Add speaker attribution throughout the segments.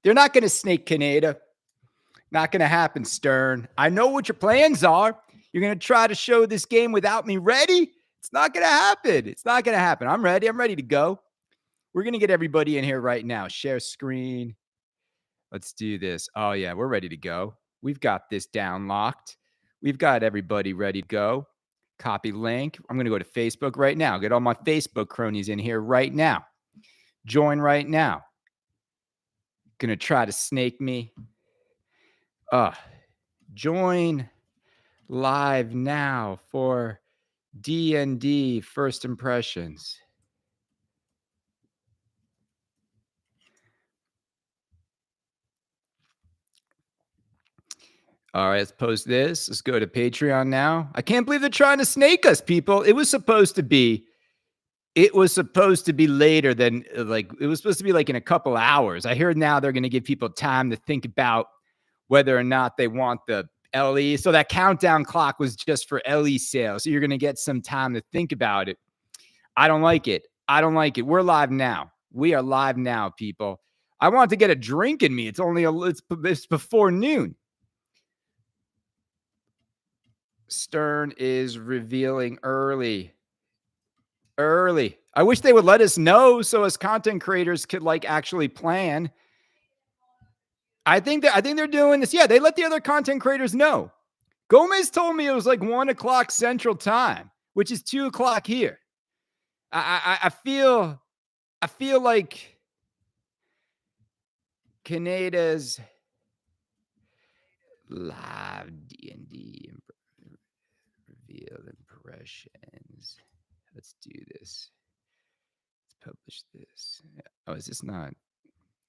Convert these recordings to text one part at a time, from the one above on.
Speaker 1: They're not going to snake Kaneda. Not going to happen, Stern. I know what your plans are. You're going to try to show this game without me ready. It's not going to happen. It's not going to happen. I'm ready. I'm ready to go. We're going to get everybody in here right now. Share screen. Let's do this. Oh, yeah, we're ready to go. We've got this down locked. We've got everybody ready to go. Copy link. I'm going to go to Facebook right now. Get all my Facebook cronies in here right now. Join right now. Going to try to snake me. Join live now for D&D First Impressions. All right, let's post this. Let's go to Patreon now. I can't believe they're trying to snake us, people. It was supposed to be later than it was supposed to be like in a couple hours. I hear now they're going to give people time to think about whether or not they want the LE. So that countdown clock was just for LE sales. So you're going to get some time to think about it. I don't like it. I don't like it. We're live now. We are live now, people. I want to get a drink in me. It's only it's before noon. Stern is revealing early. I wish they would let us know so as content creators could actually plan. I think they're doing this. Yeah, they let the other content creators know. Gomez told me it was 1 o'clock Central Time, which is 2 o'clock here. I feel like Kaneda's live D&D reveal impressions. Let's do this. Let's publish this. Oh, is this not?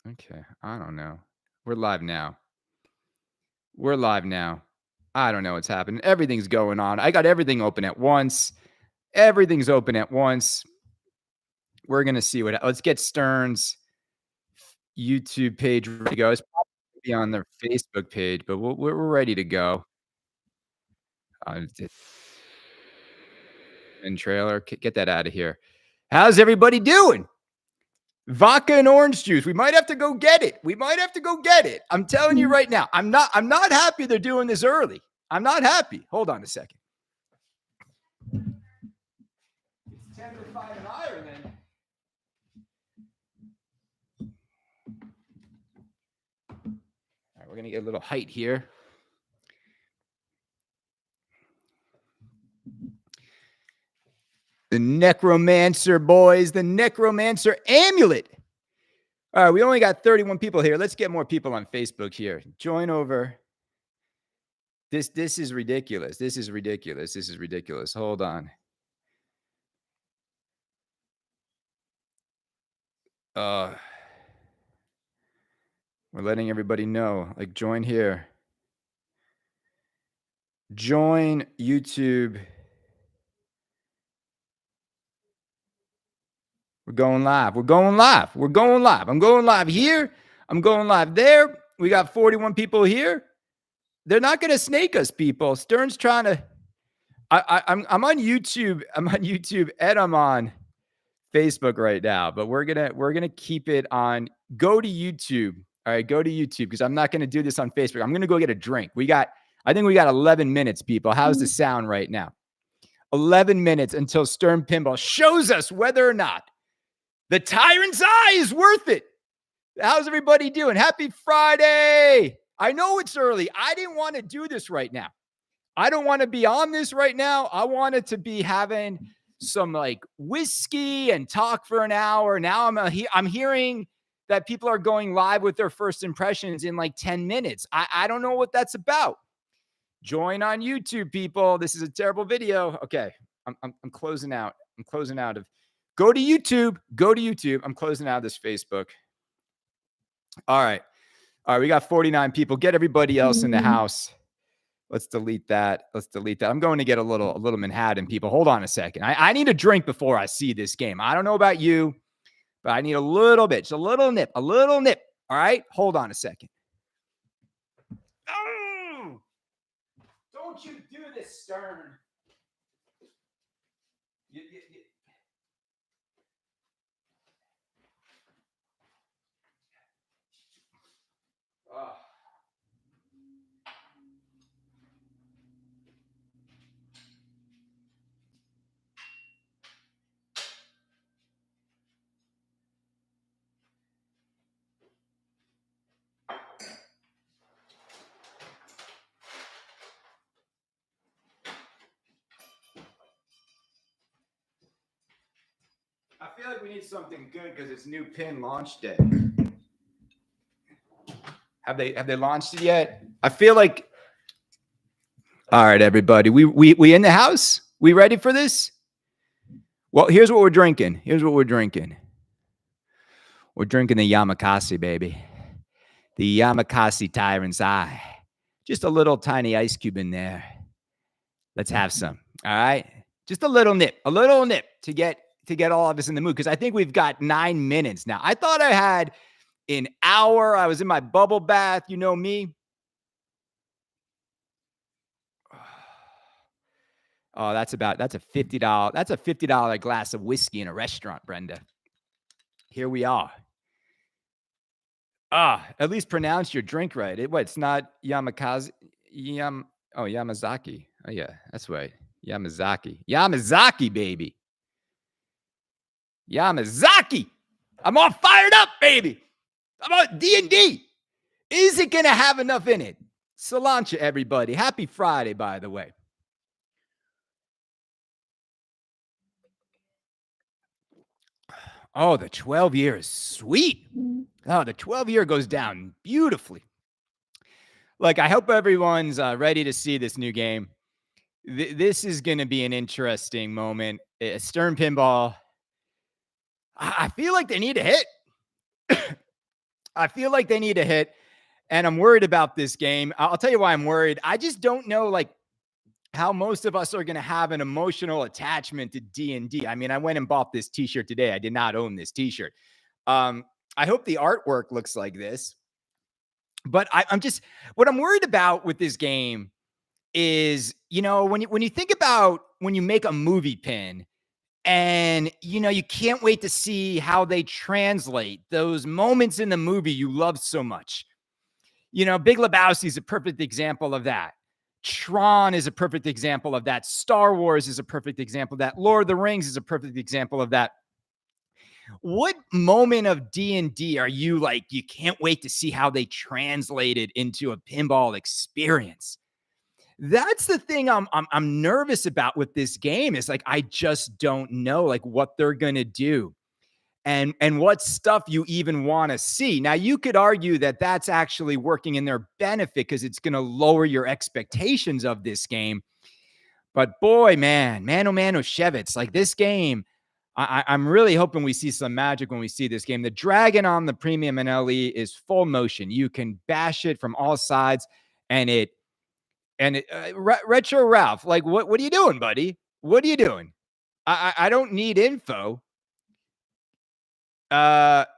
Speaker 1: Okay, I don't know. We're live now. I don't know what's happening. Everything's going on. I got everything open at once. Everything's open at once. We're going to see what. Let's get Stern's YouTube page ready to go. It's probably be on their Facebook page, but we're ready to go. And trailer, get that out of here. How's everybody doing? Vodka and orange juice. We might have to go get it. I'm telling you right now. I'm not happy they're doing this early. I'm not happy. Hold on a second. It's 10 to 5 in Ireland. All right, we're going to get a little height here. The Necromancer, boys. The Necromancer amulet. All right, we only got 31 people here. Let's get more people on Facebook here. Join over. This is ridiculous. This is ridiculous. Hold on. We're letting everybody know. Join here. Join YouTube. We're going live. I'm going live here. I'm going live there. We got 41 people here. They're not going to snake us, people. Stern's trying to. I'm on YouTube. I'm on YouTube and I'm on Facebook right now. But we're gonna keep it on. Go to YouTube. All right, go to YouTube because I'm not going to do this on Facebook. I'm going to go get a drink. I think we got 11 minutes, people. How's the sound right now? 11 minutes until Stern Pinball shows us whether or not the Tyrant's Eye is worth it. How's everybody doing? Happy Friday. I know it's early. I didn't want to do this right now. I don't want to be on this right now. I wanted to be having some whiskey and talk for an hour. Now I'm hearing that people are going live with their first impressions in 10 minutes. I don't know what that's about. Join on YouTube, people. This is a terrible video. Okay, I'm closing out. Go to YouTube. I'm closing out of this Facebook. All right. We got 49 people. Get everybody else in the house. Let's delete that. I'm going to get a little Manhattan, people. Hold on a second. I need a drink before I see this game. I don't know about you, but I need a little bit, just a little nip. All right. Hold on a second. Oh, don't you do this, Stern. feel like we need something good because it's new pin launch day. Have they launched it yet? I feel like. All right, everybody. We in the house? We ready for this? Well, here's what we're drinking. We're drinking the Yamakasi, baby. The Yamakasi Tyrant's Eye. Just a little tiny ice cube in there. Let's have some. All right. Just a little nip to get all of us in the mood. Because I think we've got 9 minutes now. I thought I had an hour. I was in my bubble bath. You know me. Oh, that's a $50. That's a $50 glass of whiskey in a restaurant, Brenda. Here we are. At least pronounce your drink right. It's not Yamakazi. Yamazaki. Oh yeah, that's right. Yamazaki, baby. Yamazaki. I'm all fired up, baby. I'm on D&D. Is it gonna have enough in it? Cilantro, everybody. Happy Friday, by the way. Oh, the 12 year is sweet. Oh, the 12 year goes down beautifully. Like, I hope everyone's ready to see this new game. This is going to be an interesting moment. Stern Pinball. I feel like they need a hit. And I'm worried about this game. I'll tell you why I'm worried. I just don't know, like, how most of us are going to have an emotional attachment to D&D. I mean, I went and bought this t-shirt today. I did not own this t-shirt. I hope the artwork looks like this. But what I'm worried about with this game is, when you think about when you make a movie pin and, you can't wait to see how they translate those moments in the movie you love so much. Big Lebowski is a perfect example of that. Tron is a perfect example of that. Star Wars is a perfect example of that. Lord of the Rings is a perfect example of that. What moment of D&D are you like, you can't wait to see how they translate it into a pinball experience? That's the thing I'm nervous about with this game. Is like, I just don't know like what they're going to do and what stuff you even want to see. Now, you could argue that that's actually working in their benefit because it's going to lower your expectations of this game. But boy, man, oh, Shevitz, like this game, I'm really hoping we see some magic when we see this game. The Dragon on the premium and LE is full motion. You can bash it from all sides, and Retro Ralph, like what are you doing, buddy? What are you doing? I don't need info. It's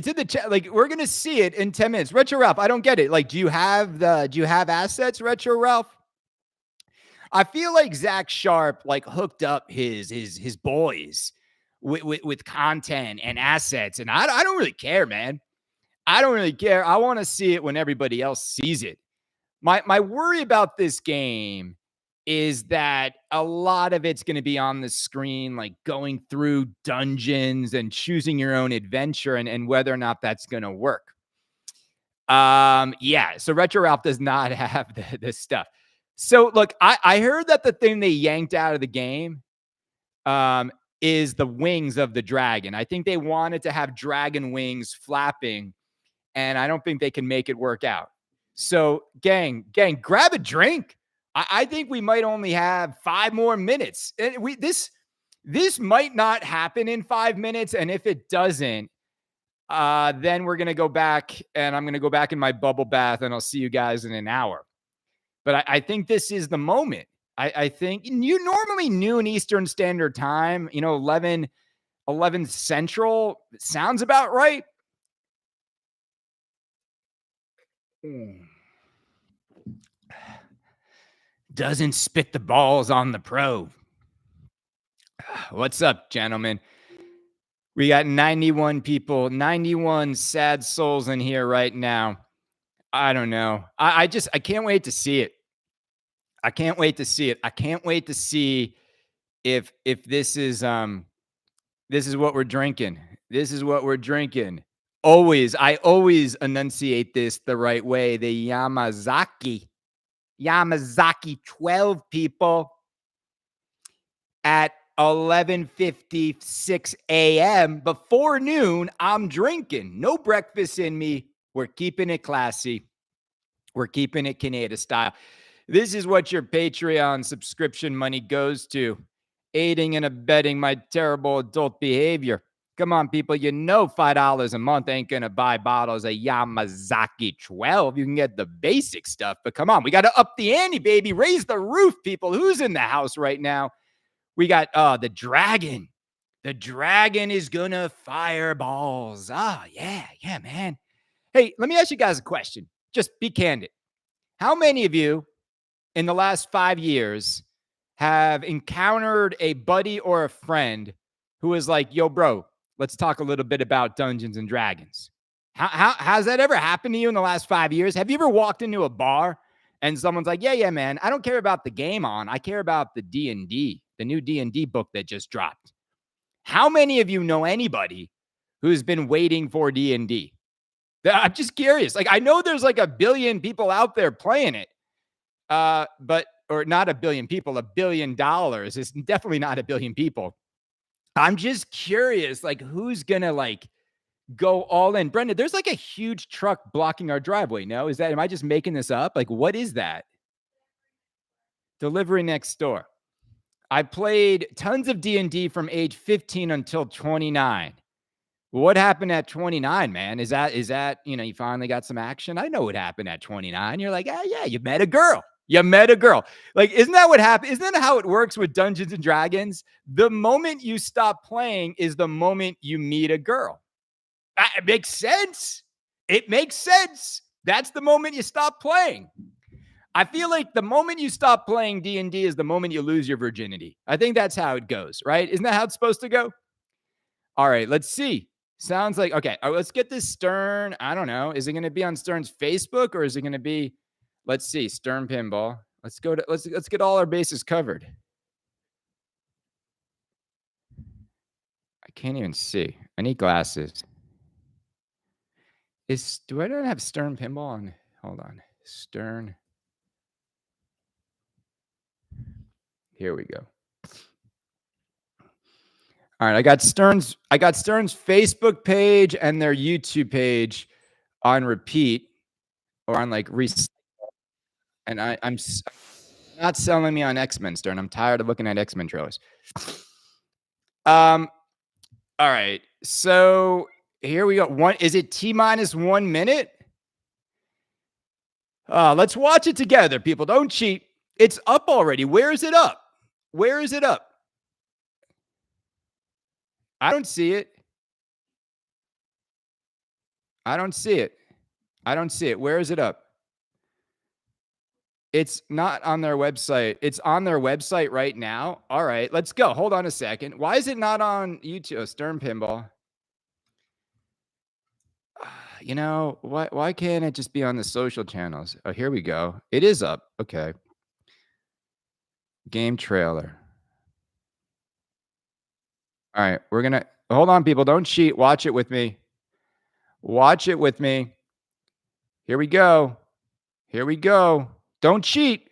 Speaker 1: in the chat. Like, we're gonna see it in 10 minutes. Retro Ralph, I don't get it. Like, do you have assets, Retro Ralph? I feel like Zach Sharp like hooked up his boys with content and assets, and I don't really care, man. I don't really care. I want to see it when everybody else sees it. My worry about this game is that a lot of it's going to be on the screen, like going through dungeons and choosing your own adventure, and whether or not that's going to work. Yeah. So Retro Ralph does not have this stuff. So look, I heard that the thing they yanked out of the game is the wings of the dragon. I think they wanted to have dragon wings flapping, and I don't think they can make it work out. So gang, grab a drink. I think we might only have 5 more minutes. And this might not happen in 5 minutes. And if it doesn't, then we're going to go back, and I'm going to go back in my bubble bath, and I'll see you guys in an hour. But I think this is the moment. I think you normally noon Eastern Standard Time, 11 Central sounds about right. Doesn't spit the balls on the pro. What's up, gentlemen? We got 91 people, 91 sad souls in here right now. I don't know. I can't wait to see it. I can't wait to see it. I can't wait to see if this is what we're drinking. This is what we're drinking. I always enunciate this the right way. The Yamazaki 12 people at 11:56 a.m. Before noon, I'm drinking. No breakfast in me. We're keeping it classy. We're keeping it Kaneda style. This is what your Patreon subscription money goes to, aiding and abetting my terrible adult behavior. Come on, people. You know $5 a month ain't going to buy bottles of Yamazaki 12. You can get the basic stuff, but come on. We got to up the ante, baby. Raise the roof, people. Who's in the house right now? We got the dragon. The dragon is going to fireballs. Yeah, man. Hey, let me ask you guys a question. Just be candid. How many of you in the last 5 years have encountered a buddy or a friend who is like, yo, bro, let's talk a little bit about Dungeons and Dragons? Has that ever happened to you in the last 5 years? Have you ever walked into a bar and someone's like, yeah, man, I don't care about the game on. I care about the D&D, the new D&D book that just dropped. How many of you know anybody who's been waiting for D&D? I'm just curious. Like, I know there's like a billion people out there playing it. Or not a billion people, $1 billion. It's definitely not a billion people. I'm just curious, like, who's gonna like go all in? Brendan, there's like a huge truck blocking our driveway. No, am I just making this up? Like, what is that? Delivery next door. I played tons of D&D from age 15 until 29. What happened at 29, man? Is that, you finally got some action? I know what happened at 29. You're like, yeah, you met a girl. Like, isn't that what happened? Isn't that how it works with Dungeons and Dragons? The moment you stop playing is the moment you meet a girl. It makes sense. That's the moment you stop playing. I feel like the moment you stop playing D&D is the moment you lose your virginity. I think that's how it goes, right? Isn't that how it's supposed to go? All right, let's see. Sounds like, okay, let's get this Stern. I don't know. Is it going to be on Stern's Facebook or is it going to be, let's see, Stern Pinball. Let's get all our bases covered. I can't even see. I need glasses. Do I not have Stern Pinball on? Hold on. Stern. Here we go. All right, I got Stern's Facebook page and their YouTube page on repeat or on like and I'm not selling me on X-Men, Stern. I'm tired of looking at X-Men trailers. All right, so here we go. Is it T-minus 1 minute? Let's watch it together, people. Don't cheat. It's up already. Where is it up? I don't see it. Where is it up? It's not on their website. It's on their website right now. All right, let's go. Hold on a second. Why is it not on YouTube? Stern Pinball. Why can't it just be on the social channels? Oh, here we go. It is up. Okay. Game trailer. All right, we're going to hold on, people. Don't cheat. Watch it with me. Here we go. Don't cheat.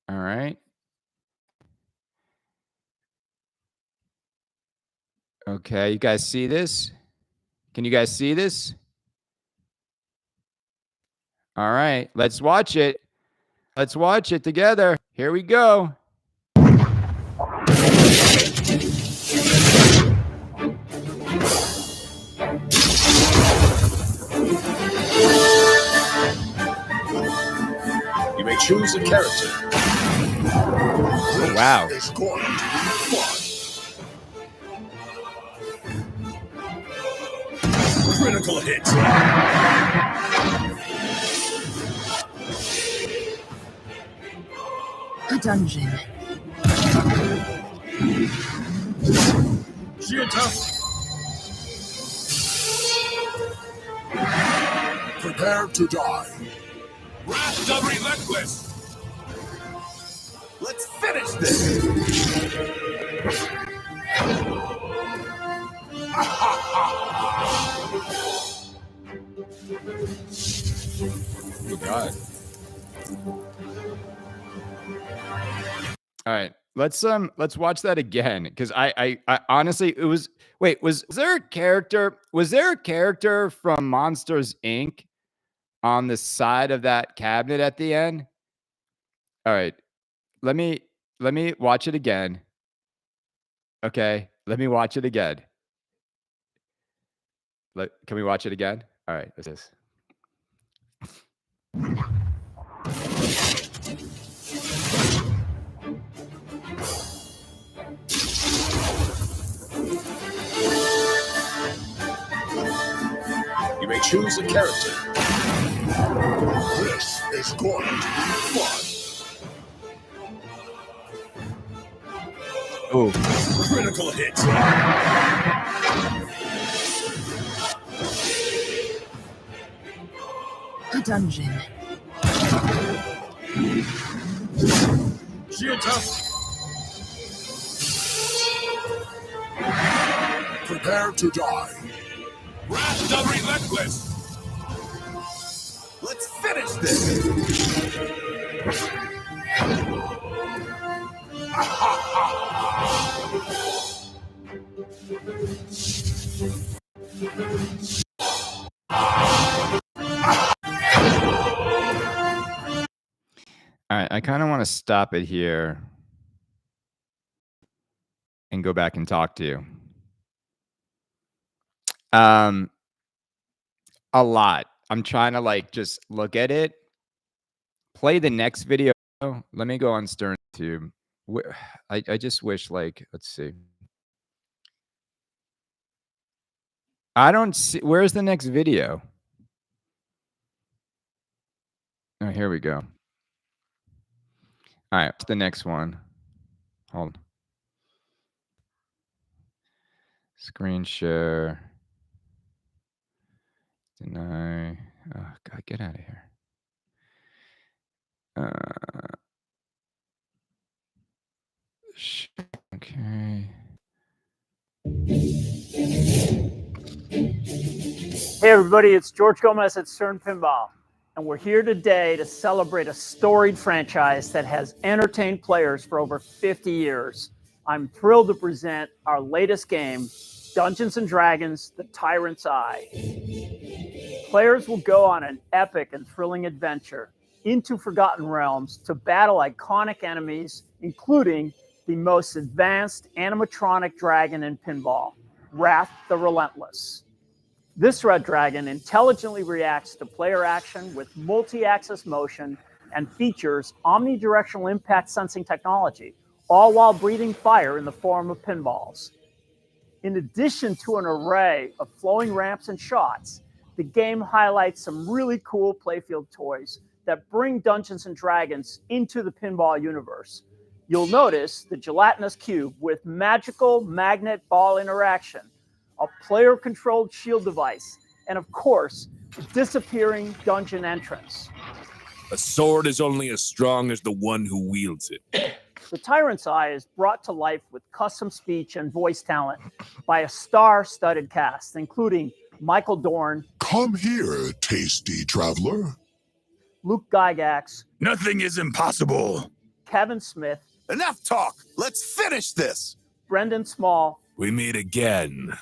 Speaker 1: All right. Okay, you guys see this? Can you guys see this? All right, let's watch it. Let's watch it together. Here we go.
Speaker 2: You may choose a character.
Speaker 1: Oh, wow.
Speaker 2: It's going to be fun. Critical hit.
Speaker 3: A dungeon.
Speaker 2: Prepare to die.
Speaker 4: Wrath the Relentless!
Speaker 2: Let's finish this!
Speaker 1: Oh, God. All right. Let's watch that again because I honestly it was wait, was there a character from Monsters Inc. on the side of that cabinet at the end? All right. Let me watch it again. Okay. Let me watch it again. Can we watch it again? All right, this is.
Speaker 2: You may choose a character. This is going to be fun.
Speaker 1: Oh,
Speaker 2: Critical hit.
Speaker 3: A dungeon.
Speaker 2: Prepare to die.
Speaker 4: Wrath the Relentless.
Speaker 2: Let's finish this.
Speaker 1: all right. I kind of want to stop it here and go back and talk to you. A lot. I'm trying to like just look at it. Play the next video. Let me go on Stern Tube. I just wish like let's see. I don't see where's the next video? Oh, here we go. All right, the next one. Hold. Screen share. Deny. Oh, God, get out of here. Okay.
Speaker 5: Hey everybody, it's George Gomez at CERN Pinball, and we're here today to celebrate a storied franchise that has entertained players for over 50 years. I'm thrilled to present our latest game, Dungeons & Dragons: The Tyrant's Eye. Players will go on an epic and thrilling adventure into forgotten realms to battle iconic enemies, including the most advanced animatronic dragon in pinball, Wrath the Relentless. This red dragon intelligently reacts to player action with multi-axis motion and features omnidirectional impact sensing technology, all while breathing fire in the form of pinballs. In addition to an array of flowing ramps and shots, the game highlights some really cool playfield toys that bring Dungeons & Dragons into the pinball universe. You'll notice the gelatinous cube with magical magnet ball interaction, a player-controlled shield device, and of course, the disappearing dungeon entrance.
Speaker 4: A sword is only as strong as the one who wields it.
Speaker 5: The Tyrant's Eye is brought to life with custom speech and voice talent by a star-studded cast, including Michael Dorn,
Speaker 2: Come here, tasty traveler.
Speaker 5: Luke Gygax,
Speaker 4: Nothing is impossible.
Speaker 5: Kevin Smith,
Speaker 6: Enough talk. Let's finish this.
Speaker 5: Brendan Small,
Speaker 4: We meet again.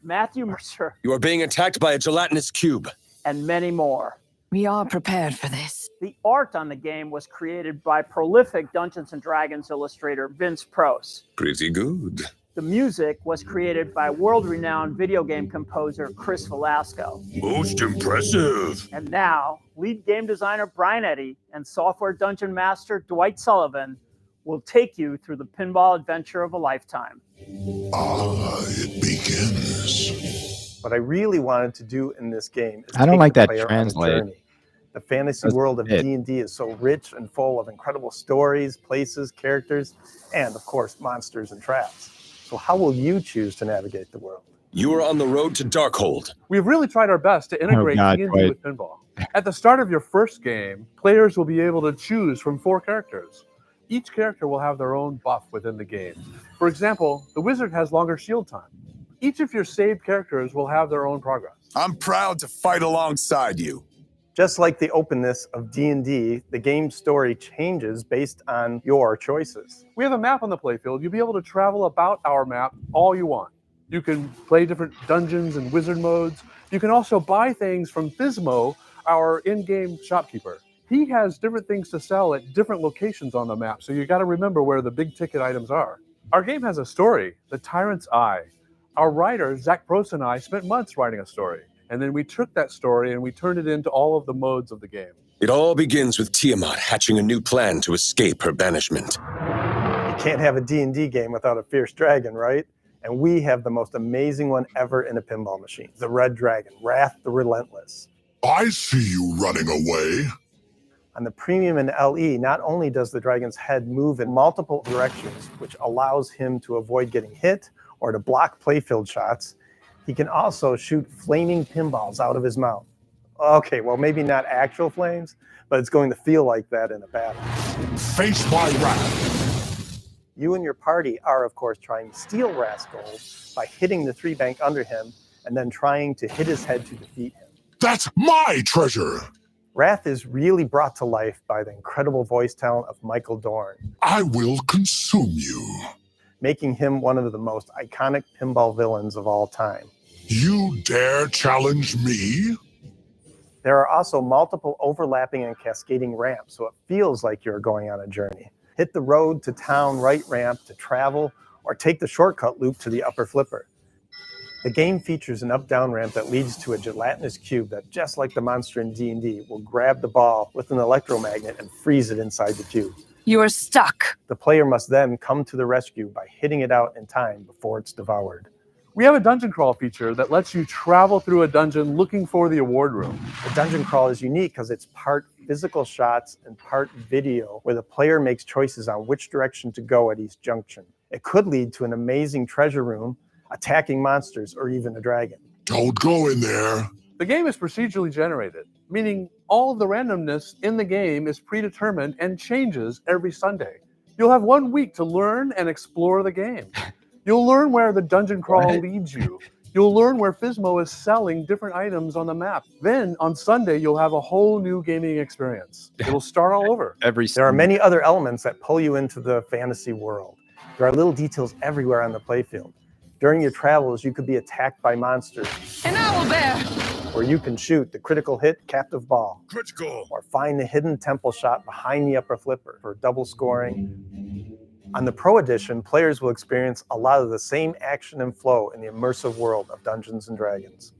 Speaker 5: Matthew Mercer,
Speaker 6: You are being attacked by a gelatinous cube.
Speaker 5: and many more.
Speaker 3: We are prepared for this.
Speaker 5: The art on the game was created by prolific Dungeons & Dragons illustrator Vince Pross.
Speaker 6: Pretty good.
Speaker 5: The music was created by world-renowned video game composer Chris Velasco.
Speaker 4: Most impressive.
Speaker 5: And now, lead game designer Brian Eddy and software dungeon master Dwight Sullivan will take you through the pinball adventure of a lifetime.
Speaker 2: It begins.
Speaker 7: What I really wanted to do in this game is
Speaker 1: I don't
Speaker 7: take
Speaker 1: like
Speaker 7: the
Speaker 1: that
Speaker 7: player on a
Speaker 1: translate.
Speaker 7: journey. The fantasy
Speaker 1: That's
Speaker 7: world of
Speaker 1: it.
Speaker 7: D&D is so rich and full of incredible stories, places, characters, and of course, monsters and traps. So how will you choose to navigate the world?
Speaker 6: You are on the road to Darkhold.
Speaker 8: We've really tried our best to integrate
Speaker 1: God,
Speaker 8: D&D
Speaker 1: Dwight.
Speaker 8: with pinball. At the start of your first game, players will be able to choose from 4 characters. Each character will have their own buff within the game. For example, the wizard has longer shield time. Each of your saved characters will have their own progress.
Speaker 6: I'm proud to fight alongside you.
Speaker 7: Just like the openness of D&D, the game's story changes based on your choices.
Speaker 8: We have a map on the playfield. You'll be able to travel about our map all you want. You can play different dungeons and wizard modes. You can also buy things from Fismo, our in-game shopkeeper. He has different things to sell at different locations on the map, so you got to remember where the big ticket items are. Our game has a story, The Tyrant's Eye. Our writer, Zach Prost, and I spent months writing a story. And then we took that story and we turned it into all of the modes of the game.
Speaker 6: It all begins with Tiamat hatching a new plan to escape her banishment.
Speaker 7: You can't have a D&D game without a fierce dragon, right? And we have the most amazing one ever in a pinball machine, the Red Dragon, Wrath the Relentless.
Speaker 2: I see you running away.
Speaker 7: On the Premium and LE, not only does the dragon's head move in multiple directions, which allows him to avoid getting hit or to block playfield shots, he can also shoot flaming pinballs out of his mouth. Okay, well, maybe not actual flames, but it's going to feel like that in a battle.
Speaker 2: Face my wrath.
Speaker 7: You and your party are, of course, trying to steal Wrath's gold by hitting the 3-bank under him and then trying to hit his head to defeat him.
Speaker 2: That's my treasure.
Speaker 7: Wrath is really brought to life by the incredible voice talent of Michael Dorn,
Speaker 2: I will consume you.
Speaker 7: making him one of the most iconic pinball villains of all time.
Speaker 2: You dare challenge me?
Speaker 7: There are also multiple overlapping and cascading ramps, so it feels like you're going on a journey. Hit the road to town right ramp to travel, or take the shortcut loop to the upper flipper. The game features an up-down ramp that leads to a gelatinous cube that, just like the monster in D&D, will grab the ball with an electromagnet and freeze it inside the cube.
Speaker 3: You are stuck.
Speaker 7: The player must then come to the rescue by hitting it out in time before it's devoured.
Speaker 8: We have a dungeon crawl feature that lets you travel through a dungeon looking for the award room.
Speaker 7: The dungeon crawl is unique because it's part physical shots and part video, where the player makes choices on which direction to go at each junction. It could lead to an amazing treasure room, attacking monsters, or even a dragon.
Speaker 2: Don't go in there.
Speaker 8: The game is procedurally generated, meaning all of the randomness in the game is predetermined and changes every Sunday. You'll have 1 week to learn and explore the game. You'll learn where the dungeon crawl leads you. You'll learn where Fismo is selling different items on the map. Then on Sunday, you'll have a whole new gaming experience. It'll start all over.
Speaker 7: There are many other elements that pull you into the fantasy world. There are little details everywhere on the playfield. During your travels, you could be attacked by monsters,
Speaker 3: An owl bear.
Speaker 7: or you can shoot the critical hit captive ball,
Speaker 2: Critical.
Speaker 7: or find the hidden temple shot behind the upper flipper for double scoring. On the Pro Edition, players will experience a lot of the same action and flow in the immersive world of Dungeons & Dragons.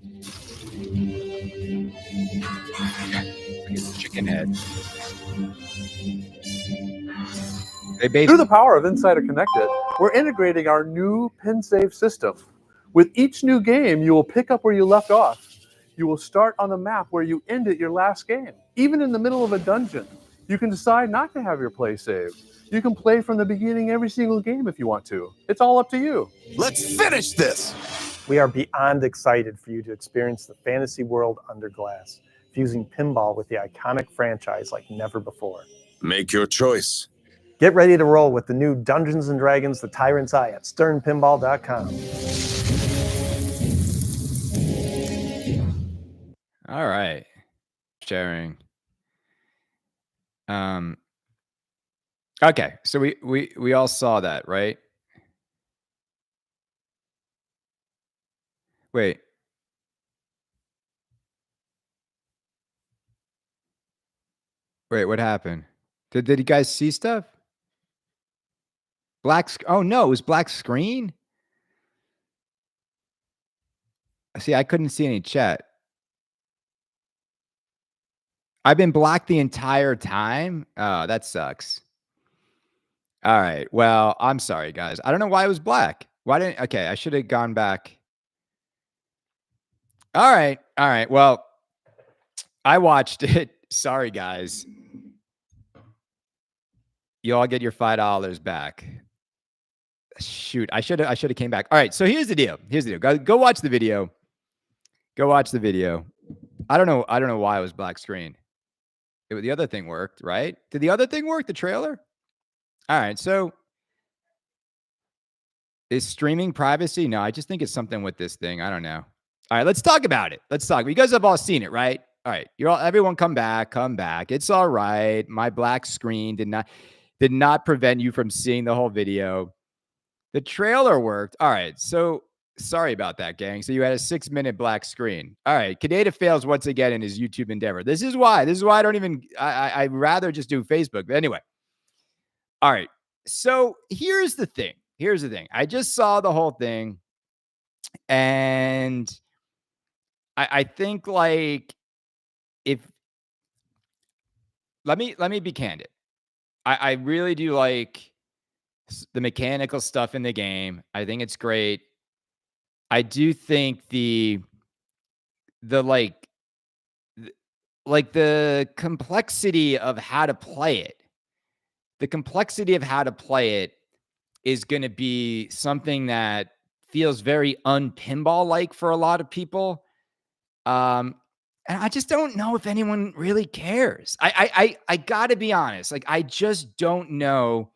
Speaker 1: Chicken head.
Speaker 8: Through the power of Insider Connected, we're integrating our new pin-save system. With each new game, you will pick up where you left off. You will start on the map where you ended your last game. Even in the middle of a dungeon, you can decide not to have your play saved. You can play from the beginning every single game if you want to. It's all up to you.
Speaker 6: Let's finish this!
Speaker 7: We are beyond excited for you to experience the fantasy world under glass, fusing pinball with the iconic franchise like never before.
Speaker 6: Make your choice.
Speaker 7: Get ready to roll with the new Dungeons & Dragons The Tyrant's Eye at sternpinball.com.
Speaker 1: All right. Sharing. Okay, so we all saw that, right? Wait. Wait, what happened? Did you guys see stuff? Oh no, it was black screen? See, I couldn't see any chat. I've been blocked the entire time? Oh, that sucks. All right. Well, I'm sorry, guys. I don't know why it was black. Okay, I should have gone back. All right. All right. Well, I watched it. Sorry, guys. You all get your $5 back. Shoot, I should have came back. All right, so here's the deal. Go watch the video. Go watch the video. I don't know why it was black screen. The other thing worked, right? Did the other thing work, the trailer? All right, so is streaming privacy? No, I just think it's something with this thing. I don't know. All right, let's talk about it. You guys have all seen it, right? All right. Everyone come back. It's all right. My black screen did not prevent you from seeing the whole video. The trailer worked. All right. So sorry about that, gang. So you had a 6-minute black screen. All right. Kaneda fails once again in his YouTube endeavor. This is why I don't even, I'd rather just do Facebook. But anyway. All right. So here's the thing. I just saw the whole thing. And I think like if, let me be candid. I really do like the mechanical stuff in the game. I think it's great. I do think the like the complexity of how to play it. The complexity of how to play it is going to be something that feels very unpinball like for a lot of people. And I just don't know if anyone really cares. I got to be honest. Like, I just don't know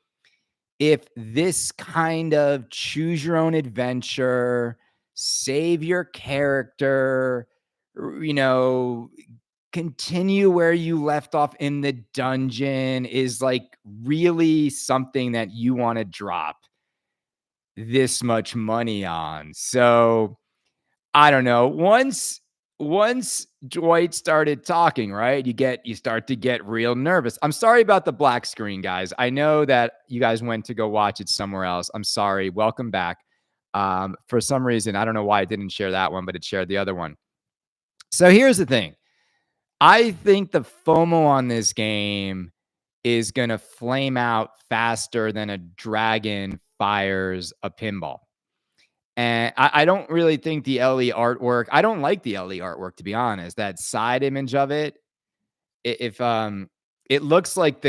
Speaker 1: if this kind of choose your own adventure, save your character, continue where you left off in the dungeon is like really something that you want to drop this much money on. So I don't know. Once Dwight started talking, right? You start to get real nervous. I'm sorry about the black screen, guys. I know that you guys went to go watch it somewhere else. I'm sorry. Welcome back. For some reason, I don't know why it didn't share that one, but it shared the other one. So here's the thing. I think the FOMO on this game is going to flame out faster than a dragon fires a pinball. And I don't really think the LE artwork, I don't like the LE artwork, to be honest. That side image of it, if it looks like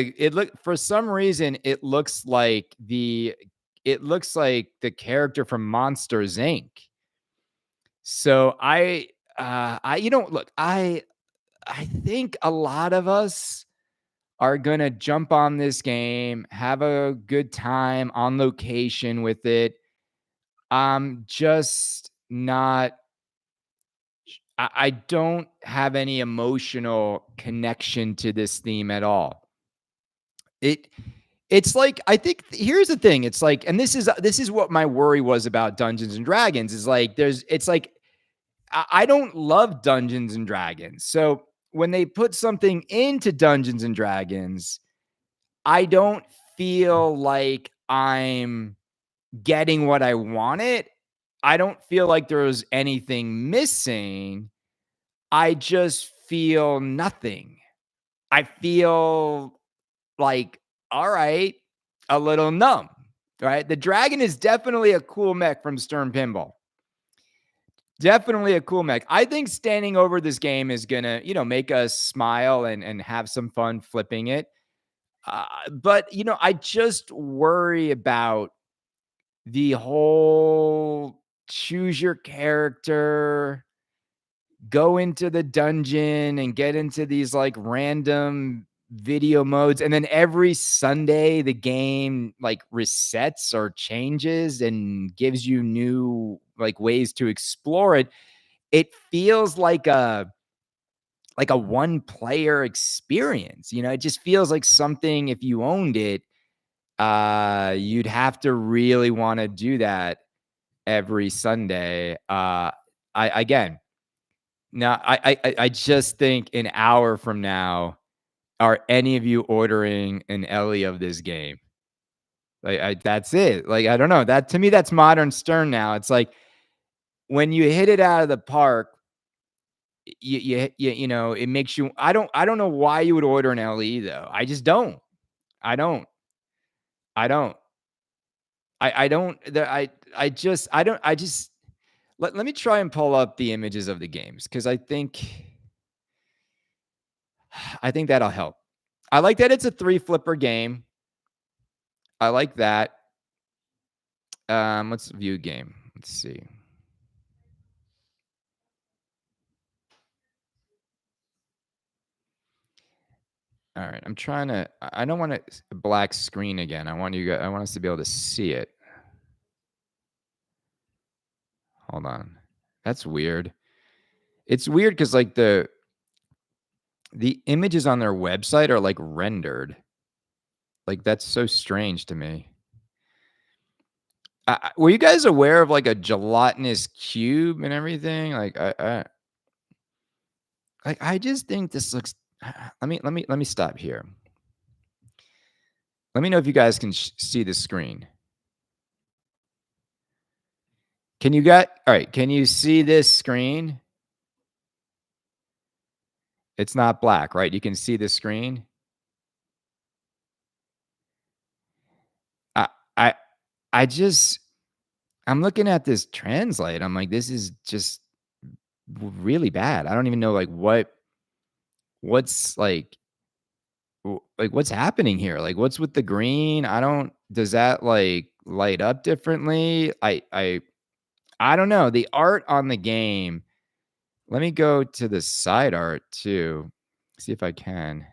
Speaker 1: for some reason, it looks like the character from Monsters Inc. So look, I think a lot of us are going to jump on this game, have a good time on location with it. I'm just not, I don't have any emotional connection to this theme at all. It's like, I think here's the thing. It's like, and this is what my worry was about Dungeons and Dragons is like, it's like, I don't love Dungeons and Dragons. So when they put something into Dungeons and Dragons, I don't feel like I'm getting what I wanted. I don't feel like there was anything missing. I just feel nothing. I feel like, all right, a little numb, right? The dragon is definitely a cool mech from Stern Pinball. Definitely a cool mech. I think standing over this game is going to, make us smile and have some fun flipping it. But, I just worry about the whole choose your character, go into the dungeon and get into these like random video modes. And then every Sunday, the game like resets or changes and gives you new like ways to explore it. It feels like a one player experience. It just feels like something, if you owned it, you'd have to really want to do that every Sunday. I just think an hour from now, are any of you ordering an Ellie of this game? Like, that's it. Like, I don't know. That to me, that's modern Stern now. It's like when you hit it out of the park, it makes you. I don't know why you would order an LE though. I just don't. I don't. I don't. I don't. I just. I don't. I just. Let me try and pull up the images of the games because I think that'll help. I like that it's a 3 flipper game. I like that. Let's view game. Let's see. All right, I'm trying to. I don't want a black screen again. I want us to be able to see it. Hold on. That's weird. It's weird because like The images on their website are like rendered. Like, that's so strange to me. Were you guys aware of like a gelatinous cube and everything? I just think this looks. Let me stop here. Let me know if you guys can see the screen. Can you all right? Can you see this screen? It's not black, right? You can see the screen. I I just I'm looking at this translate. I'm like, this is just really bad. I don't even know like what's like what's happening here? Like what's with the green? Does that like light up differently? I don't know. The art on the game. Let me go to the side art too. See if I can.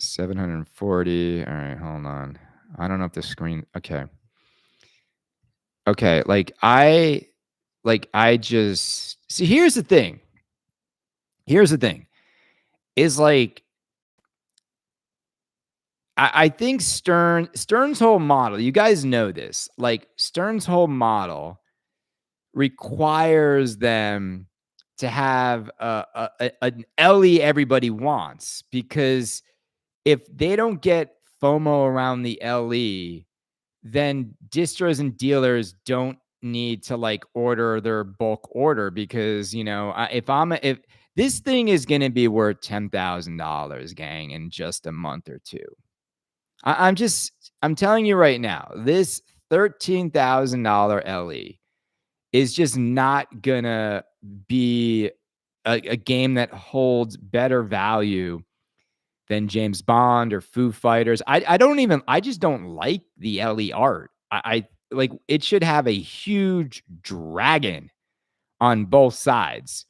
Speaker 1: $740. All right, hold on. I don't know if the screen. Okay. Okay, I just see. Here's the thing. Here's the thing. Is like I think Stern's whole model. You guys know this. Like Stern's whole model requires them to have an LE everybody wants, because if they don't get FOMO around the LE, then distros and dealers don't need to like order their bulk order, because if this thing is going to be worth $10,000, gang, in just a month or two. I'm telling you right now, this $13,000 LE is just not gonna be a game that holds better value than James Bond or Foo Fighters. I just don't like the LE art. I like it should have a huge dragon on both sides,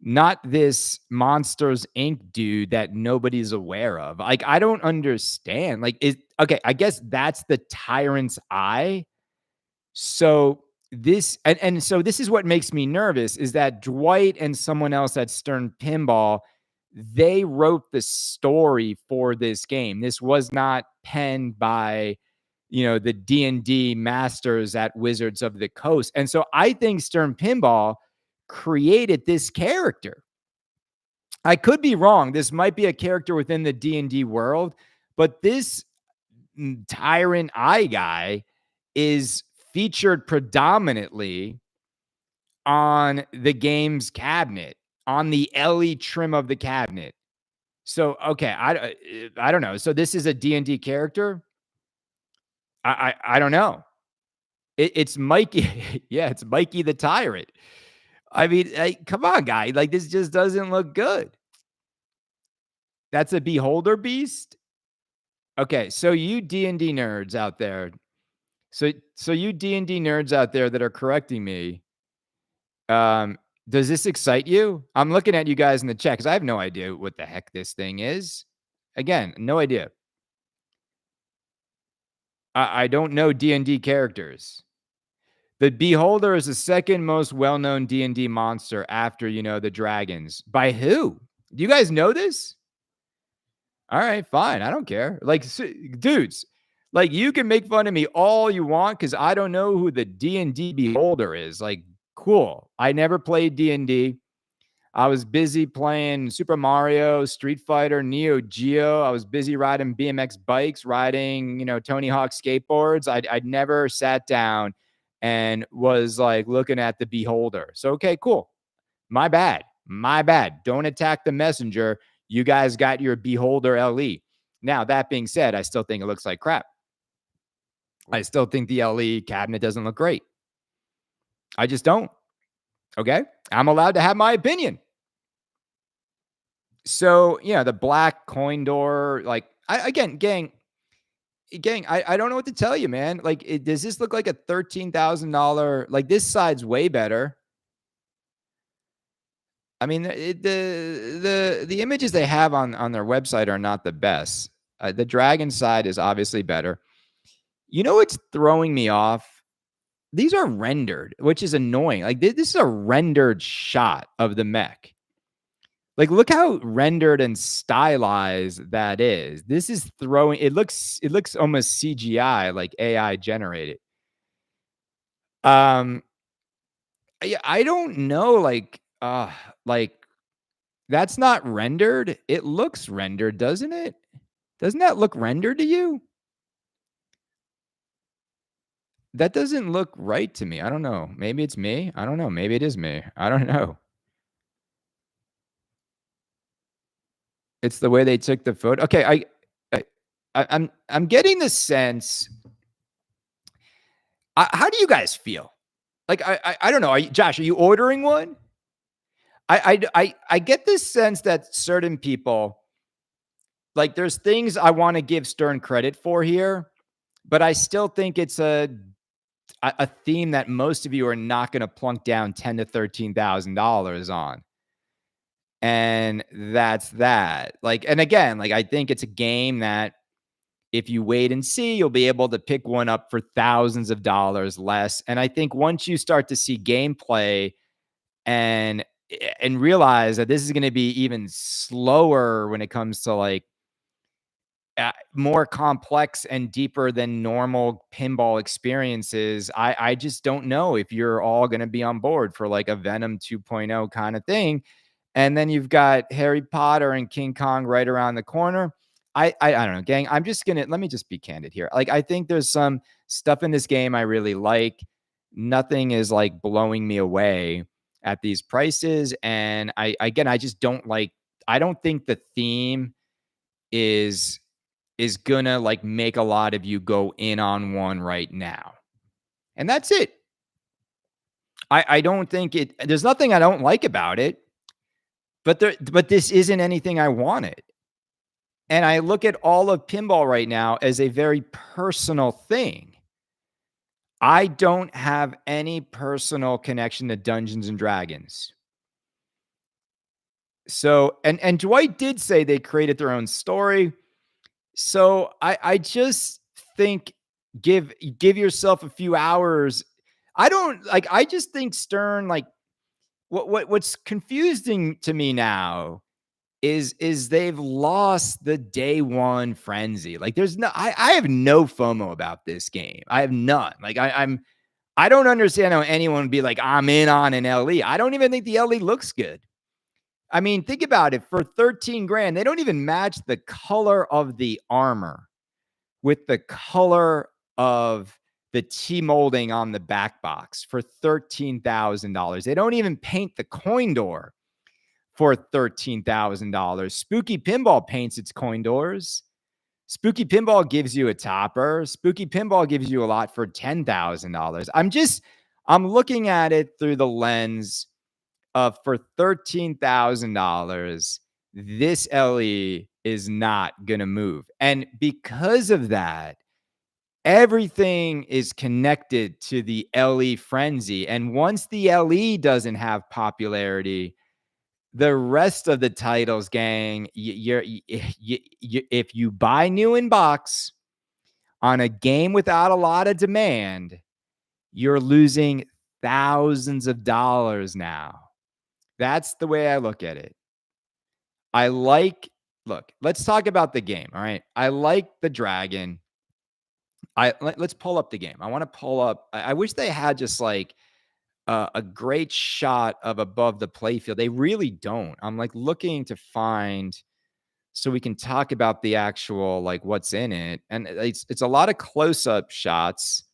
Speaker 1: not this Monsters Inc. dude that nobody's aware of. Like, I don't understand. Like, okay, I guess that's the Tyrant's Eye. So so this is what makes me nervous, is that Dwight and someone else at Stern Pinball, they wrote the story for this game. This was not penned by, the D&D masters at Wizards of the Coast. And so I think Stern Pinball created this character. I could be wrong. This might be a character within the D&D world, but this Tyrant Eye guy is featured predominantly on the game's cabinet, on the LE trim of the cabinet. So, okay, I don't know. So this is a D&D character? I don't know. It's Mikey. Yeah, it's Mikey the Tyrant. I mean, come on, guy. Like, this just doesn't look good. That's a beholder beast? Okay, so you D&D nerds out there. So you D&D nerds out there that are correcting me, does this excite you? I'm looking at you guys in the chat because I have no idea what the heck this thing is. Again, no idea. I don't know D&D characters. The Beholder is the second most well-known D&D monster after, the dragons. By who? Do you guys know this? All right, fine. I don't care. Like, dudes, like, you can make fun of me all you want because I don't know who the D&D Beholder is. Like, cool. I never played D&D. I was busy playing Super Mario, Street Fighter, Neo Geo. I was busy riding BMX bikes, riding, Tony Hawk skateboards. I'd never sat down and was like looking at the Beholder. So, okay, cool. My bad. My bad. Don't attack the messenger. You guys got your Beholder LE. Now, that being said, I still think it looks like crap. I still think the LE cabinet doesn't look great. I just don't. Okay? I'm allowed to have my opinion. So, the black coin door, like, gang, I don't know what to tell you, man. Like, does this look like a $13,000? Like, this side's way better. I mean, the images they have on their website are not the best. The dragon side is obviously better. You know what's throwing me off? these are rendered, which is annoying. Like this is a rendered shot of the mech. Like, look how rendered and stylized that is. This is throwing. It looks almost CGI, like AI generated. I don't know. Like that's not rendered. It looks rendered, doesn't it? Doesn't that look rendered to you? That doesn't look right to me. I don't know. Maybe it's me. I don't know. Maybe it is me. I don't know. It's the way they took the photo. Okay, I'm getting the sense. How do you guys feel? Like I don't know. Are you, Josh? Are you ordering one? I get this sense that certain people, like, there's things I want to give Stern credit for here, but I still think it's a theme that most of you are not going to plunk down $10,000 to $13,000 on. And that's that. Like, and again, like, I think it's a game that if you wait and see, you'll be able to pick one up for thousands of dollars less. And I think once you start to see gameplay and realize that this is going to be even slower when it comes to like more complex and deeper than normal pinball experiences, I just don't know if you're all going to be on board for like a Venom 2.0 kind of thing. And then you've got Harry Potter and King Kong right around the corner. I don't know, gang. I'm just gonna let me just be candid here. Like, I think there's some stuff in this game I really like. Nothing is like blowing me away at these prices. And I just don't like. I don't think the theme is gonna like make a lot of you go in on one right now. And that's it. I don't think it. There's nothing I don't like about it. But this isn't anything I wanted. And I look at all of pinball right now as a very personal thing. I don't have any personal connection to Dungeons and Dragons. So, and Dwight did say they created their own story. So I just think give yourself a few hours. I just think Stern, like, what's confusing to me now is they've lost the day one frenzy. Like, there's no, I have no FOMO about this game. I have none. Like, I don't understand how anyone would be like, I'm in on an LE. I don't even think the LE looks good. I mean, think about it. For 13 grand, they don't even match the color of the armor with the color of the T molding on the back box for $13,000. They don't even paint the coin door for $13,000. Spooky Pinball paints its coin doors. Spooky Pinball gives you a topper. Spooky Pinball gives you a lot for $10,000. I'm looking at it through the lens of, for $13,000, this LE is not going to move. And because of that, everything is connected to the LE frenzy. And once the LE doesn't have popularity, the rest of the titles, gang, if you buy new in box on a game without a lot of demand, you're losing thousands of dollars now. That's the way I look at it. Look, let's talk about the game. All right. I like the dragon. Let's pull up the game. I want to pull up. I wish they had just like a great shot of above the playfield. They really don't. I'm like looking to find so we can talk about the actual, like, what's in it. And it's a lot of close-up shots.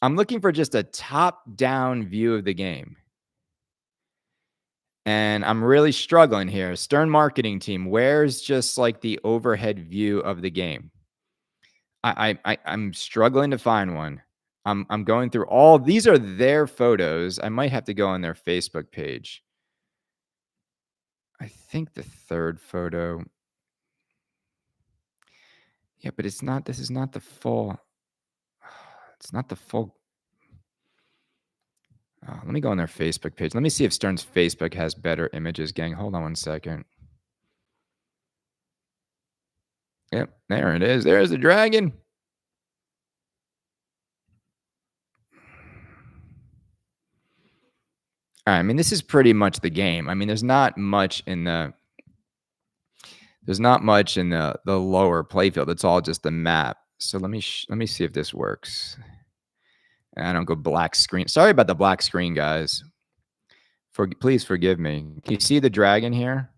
Speaker 1: I'm looking for just a top-down view of the game. And I'm really struggling here. Stern marketing team, where's just like the overhead view of the game? I'm struggling to find one. I'm going through all these are their photos. I might have to go on their Facebook page. I think the third photo. Yeah, but it's not. This is not the full. It's not the full. Let me go on their Facebook page. Let me see if Stern's Facebook has better images, gang. Hold on one second. Yep, there it is. There's the dragon. All right, I mean, this is pretty much the game. I mean, there's not much in the lower playfield. It's all just the map. So let me see if this works. I don't go black screen. Sorry about the black screen, guys. Please forgive me. Can you see the dragon here?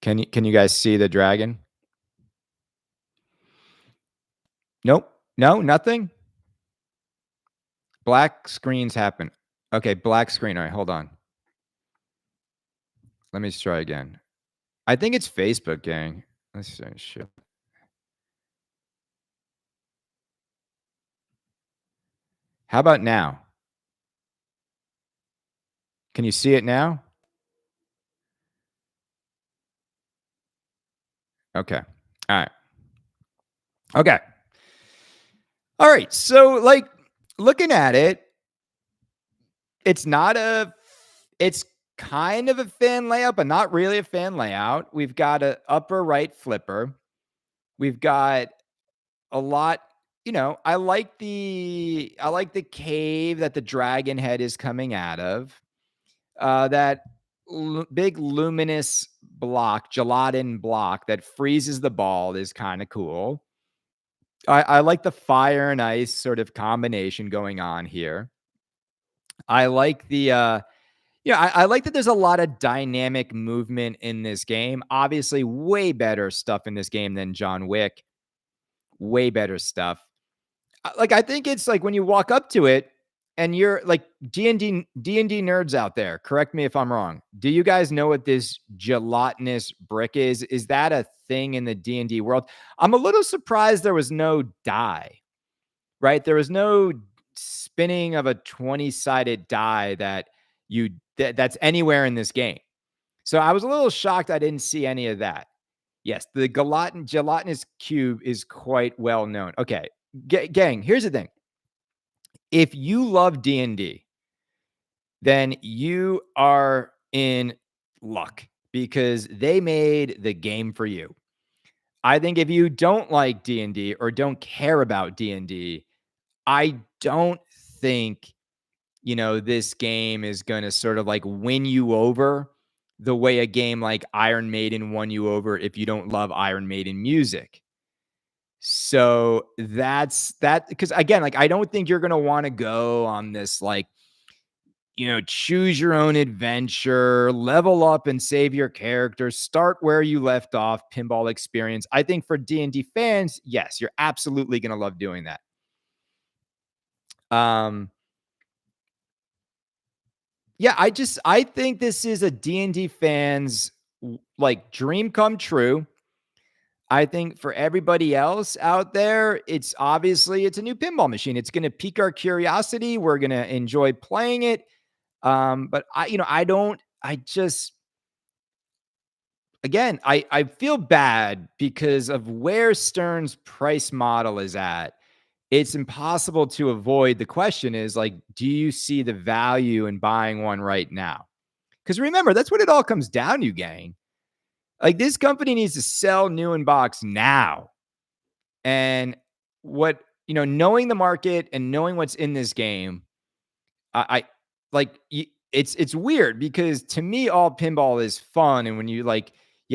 Speaker 1: Can you guys see the dragon? Nope. No, nothing. Black screens happen. Okay, black screen. All right, hold on. Let me try again. I think it's Facebook, gang. Let's see. Shit. How about now? Can you see it now? Okay. All right. Okay. All right. So, like, looking at it, it's kind of a fan layout, but not really a fan layout. We've got an upper right flipper. We've got a lot, I like the cave that the dragon head is coming out of. That big luminous block, gelatin block that freezes the ball is kind of cool. I like the fire and ice sort of combination going on here. I like the I like that there's a lot of dynamic movement in this game. Obviously, way better stuff in this game than John Wick. Way better stuff. Like, I think it's like when you walk up to it and you're like D&D nerds out there, correct me if I'm wrong. Do you guys know what this gelatinous brick is? Is that a thing in the D&D world? I'm a little surprised there was no die, right? There was no spinning of a 20-sided die that's anywhere in this game. So I was a little shocked I didn't see any of that. Yes, the gelatinous cube is quite well known. Okay, gang, here's the thing. If you love D&D, then you are in luck because they made the game for you. I think if you don't like D&D or don't care about D&D, I don't think, this game is going to sort of like win you over the way a game like Iron Maiden won you over if you don't love Iron Maiden music. So that's that, because again, like, I don't think you're going to want to go on this, like, choose your own adventure, level up and save your character, start where you left off, pinball experience. I think for D&D fans, yes, you're absolutely going to love doing that. Yeah, I think this is a D&D fans like dream come true. I think for everybody else out there, it's a new pinball machine. It's going to pique our curiosity. We're going to enjoy playing it. But I feel bad because of where Stern's price model is at. It's impossible to avoid. The question is, like, do you see the value in buying one right now? Because remember, that's what it all comes down to, gang. Like, this company needs to sell new in box now. And knowing the market and knowing what's in this game, it's weird because to me, all pinball is fun. And when you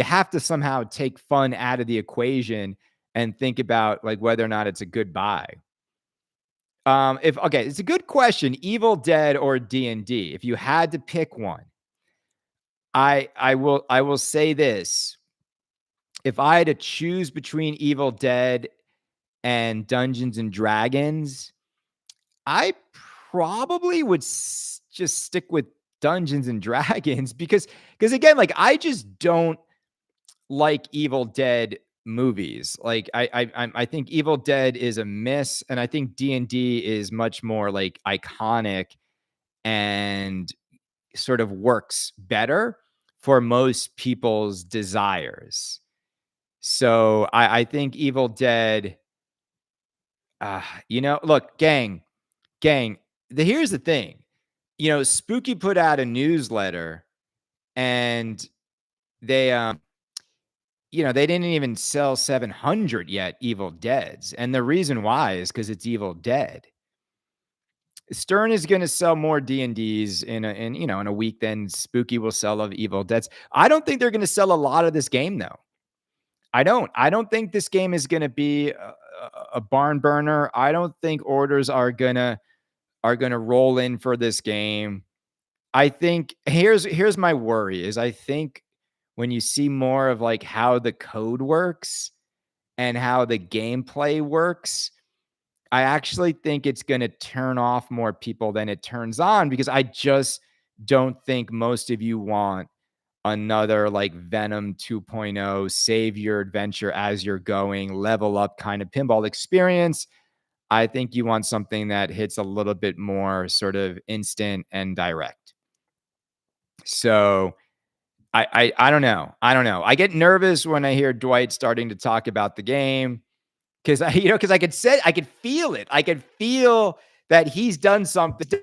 Speaker 1: have to somehow take fun out of the equation and think about like whether or not it's a good buy. It's a good question. Evil Dead or D&D? If you had to pick one, I will say this. If I had to choose between Evil Dead and Dungeons and Dragons, I probably would just stick with Dungeons and Dragons because again, like, I just don't like Evil Dead movies. Like, I think Evil Dead is a miss, and I think D&D is much more like iconic and sort of works better for most people's desires. So I think Evil Dead, look, gang, here's the thing. Spooky put out a newsletter and they, they didn't even sell 700 yet Evil Deads. And the reason why is because it's Evil Dead. Stern is going to sell more D&Ds in a week than Spooky will sell of Evil Deads. I don't think they're going to sell a lot of this game, though. I don't think this game is going to be a barn burner. I don't think orders are going to roll in for this game. I think here's my worry is I think when you see more of like how the code works and how the gameplay works, I actually think it's going to turn off more people than it turns on, because I just don't think most of you want another like Venom 2.0 save your adventure as you're going, level up kind of pinball experience. I think you want something that hits a little bit more sort of instant and direct. So I don't know. I get nervous when I hear Dwight starting to talk about the game, because I could feel it. I could feel that he's done something